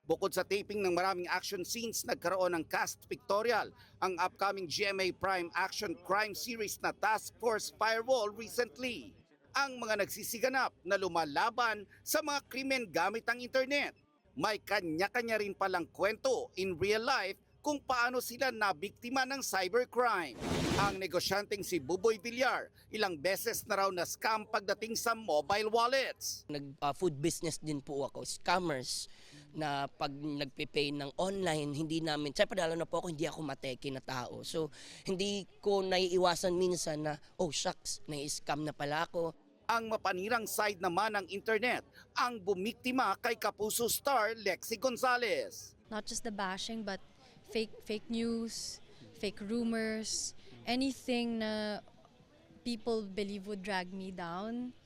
Bukod sa taping ng maraming action scenes, nagkaroon ng cast pictorial ang upcoming GMA Prime Action Crime Series na Task Force Firewall recently. Ang mga nagsisiganap na lumalaban sa mga krimen gamit ang internet. May kanya-kanya rin palang kwento in real life kung paano sila nabiktima ng cybercrime. Ang negosyanteng si Buboy Villar, ilang beses na raw na scam pagdating sa mobile wallets. Food business din po ako, scammers na pag nagpe-pay ng online, hindi namin, syempre lalo na po ako, hindi ako mateke na tao. So, hindi ko naiiwasan minsan na, oh shucks, nai-scam na pala ako. Ang mapanirang side naman ng internet, ang bumiktima kay Kapuso star Lexie Gonzalez. Not just the bashing, but fake news, fake rumors, anything na people believe would drag me down.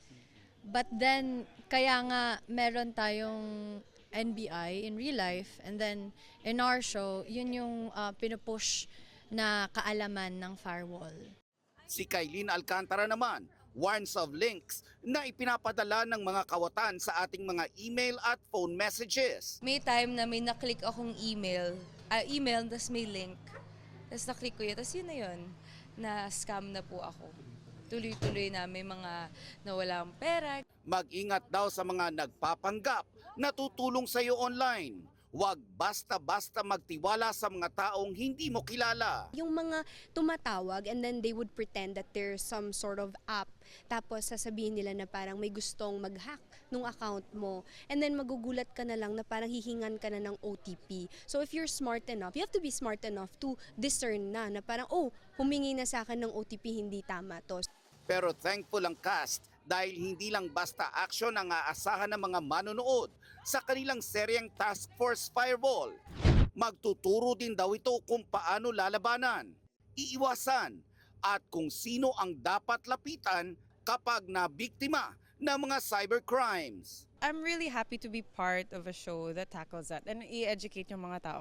But then, kaya nga meron tayong NBI in real life, and then in our show, yun yung pinupush na kaalaman ng firewall. Si Kailin Alcantara naman, warns of links na ipinapadala ng mga kawatan sa ating mga email at phone messages. May time na may naklik akong email, tapos may link. Tapos naklik ko yun, tapos yun na yun, na scam na po ako. Tuloy-tuloy na may mga nawalang pera. Mag-ingat daw sa mga nagpapanggap na tutulong sa iyo online. Huwag basta-basta magtiwala sa mga taong hindi mo kilala. Yung mga tumatawag and then they would pretend that there's some sort of app. Tapos sasabihin nila na parang may gustong mag-hack nung account mo. And then magugulat ka na lang na parang hihingan ka na ng OTP. So if you're smart enough, you have to be smart enough to discern na parang, oh, humingi na sa akin ng OTP, hindi tama to. Pero thankful ang cast dahil hindi lang basta action ang aasahan ng mga manonood sa kanilang seryeng Task Force Firewall. Magtuturo din daw ito kung paano lalabanan, iiwasan at kung sino ang dapat lapitan kapag nabiktima ng mga cybercrimes. I'm really happy to be part of a show that tackles that and i-educate yung mga tao